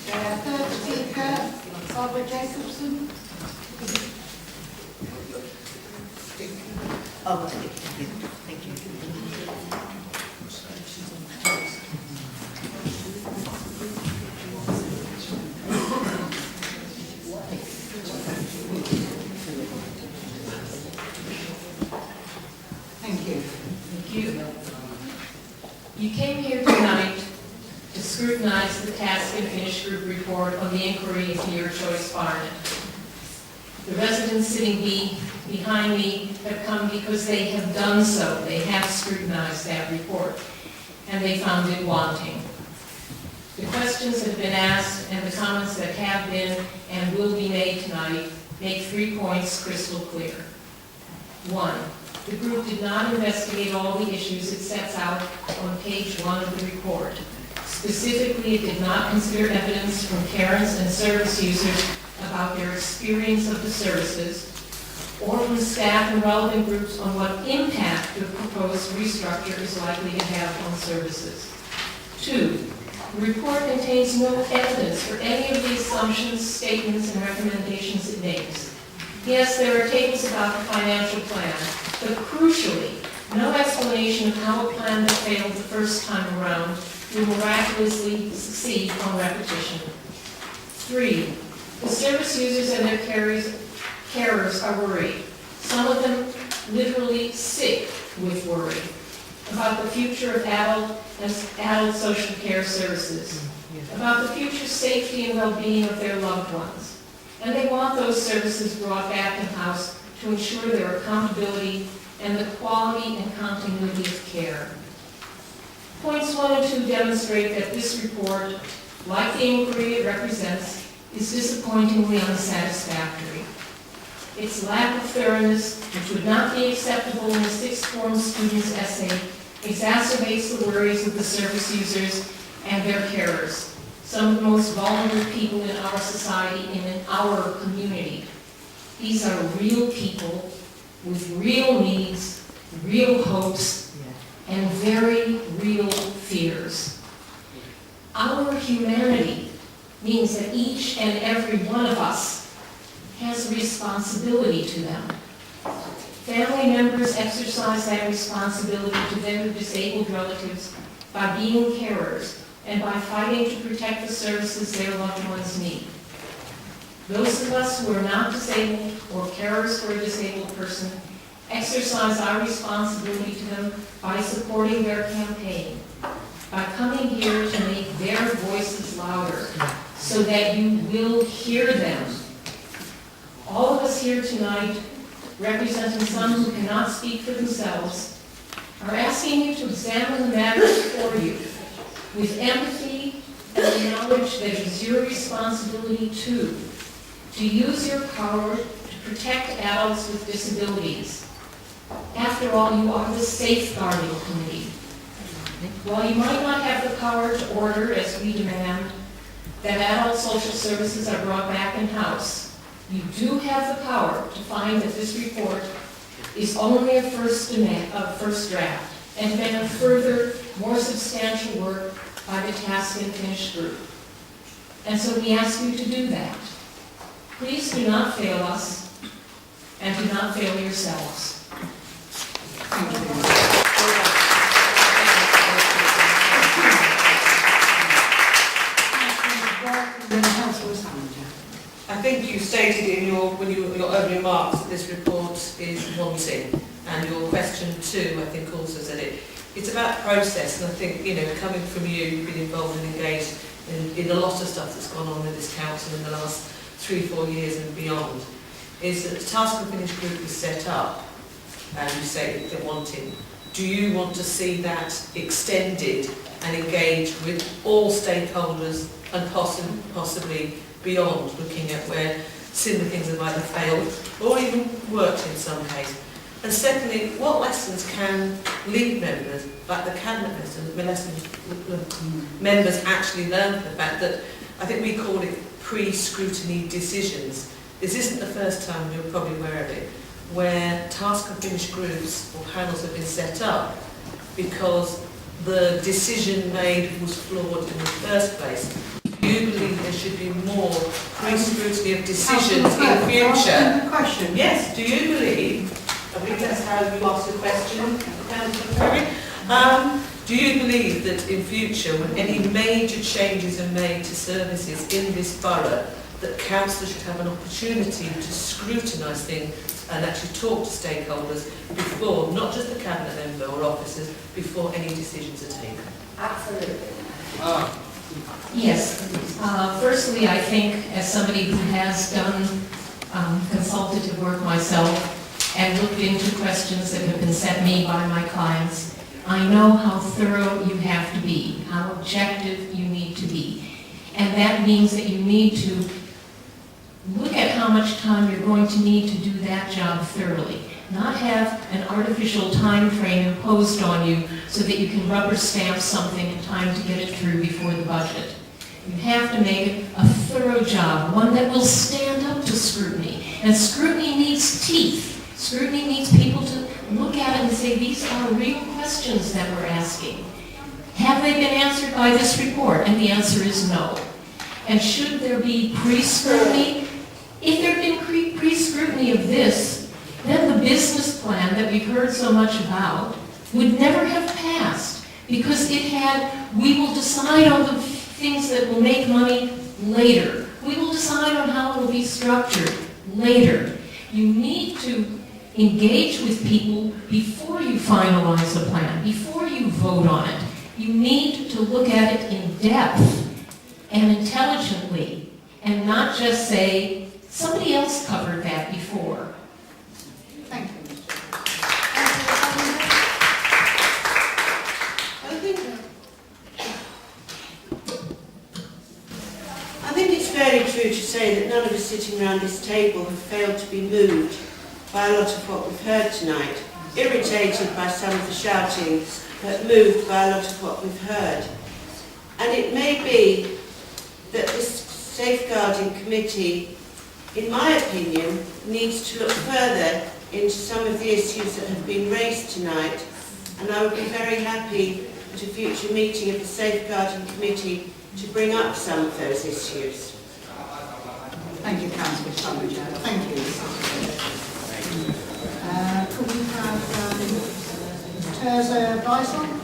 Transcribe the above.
Third speaker, Barbara Jacobson. Oh, thank you. Thank you. Thank you. You came here tonight to scrutinize the task and finish group report on the inquiry into your Choice Barnet. The residents sitting behind me have come because they have done so. They have scrutinized that report, and they found it wanting. The questions have been asked, and the comments that have been and will be made tonight make 3 points crystal clear. 1, the group did not investigate all the issues it sets out on page 1 of the report. Specifically, it did not consider evidence from parents and service users about their experience of the services, or from staff and relevant groups on what impact the proposed restructure is likely to have on services. 2, the report contains no evidence for any of the assumptions, statements, and recommendations it makes. Yes, there are tables about the financial plan, but crucially, no explanation of how a plan that failed the first time around will miraculously succeed on repetition. 3, the service users and their carers are worried. Some of them literally sick with worry about the future of adult social care services, about the future safety and well-being of their loved ones. And they want those services brought back in-house to ensure their accountability and the quality and continuity of care. Points 1 and 2 demonstrate that this report, like the inquiry it represents, is disappointingly unsatisfactory. Its lack of thoroughness, which would not be acceptable in a sixth form student's essay, exacerbates the worries of the service users and their carers, some of the most vulnerable people in our society and in our community. These are real people with real needs, real hopes, and very real fears. Our humanity means that each and every one of us has a responsibility to them. Family members exercise that responsibility to their disabled relatives by being carers and by fighting to protect the services their loved ones need. Those of us who are not disabled or carers for a disabled person exercise our responsibility to them by supporting their campaign, by coming here to make their voices louder so that you will hear them. All of us here tonight, representing some who cannot speak for themselves, are asking you to examine the matter before you with empathy and the knowledge that it is your responsibility to use your power to protect adults with disabilities. After all, you are the safeguarding committee. While you might not have the power to order, as we demand, that adult social services are brought back in-house, you do have the power to find that this report is only a first draft and demand further, more substantial work by the task and finish group. And so we ask you to do that. Please do not fail us, and do not fail yourselves. Thank you. I think you stated in your opening remarks that this report is wanting, and your question 2, I think, also said it. It's about process, and I think, coming from you, you've been involved and engaged in a lot of stuff that's gone on in this council in the last 3-4 years and beyond, is that the task and finish group was set up, and you say that they're wanting. Do you want to see that extended and engaged with all stakeholders and possibly beyond, looking at where similar things have either failed or even worked in some case? And secondly, what lessons can lead members, like the cabinet members, actually learn from the fact that, I think we call it pre-scrutiny decisions. This isn't the first time, you're probably aware of it, where task and finish groups or panels have been set up because the decision made was flawed in the first place. Do you believe there should be more pre-scrutiny of decisions Councillor in Clerk, future. asking the question. Yes, do you believe, I think that's how you ask the question, Councillor Perry, do you believe that in future, when any major changes are made to services in this borough, that councillors should have an opportunity to scrutinise things and actually talk to stakeholders before, not just the cabinet member or officers, before any decisions are taken? Absolutely. Yes. Firstly, I think, as somebody who has done consultative work myself and looked into questions that have been sent me by my clients, I know how thorough you have to be, how objective you need to be. And that means that you need to look at how much time you're going to need to do that job thoroughly. Not have an artificial time frame imposed on you so that you can rubber stamp something in time to get it through before the budget. You have to make it a thorough job, one that will stand up to scrutiny. And scrutiny needs teeth. Scrutiny needs people to look at it and say, these are real questions that we're asking. Have they been answered by this report? And the answer is no. And should there be pre-scrutiny? If there had been pre-scrutiny of this, then the business plan that we've heard so much about would never have passed, because it had, we will decide on the things that will make money later. We will decide on how it will be structured later. You need to engage with people before you finalize a plan, before you vote on it. You need to look at it in depth and intelligently, and not just say, somebody else covered that before. Thank you, Mr. I think it's fairly true to say that none of us sitting around this table have failed to be moved by a lot of what we've heard tonight, irritated by some of the shouting, but moved by a lot of what we've heard. And it may be that this safeguarding committee, in my opinion, needs to look further into some of the issues that have been raised tonight, and I would be very happy at a future meeting of the safeguarding committee to bring up some of those issues. Thank you, Councillor Salinger. Thank you. Could we have Tirza Waisel?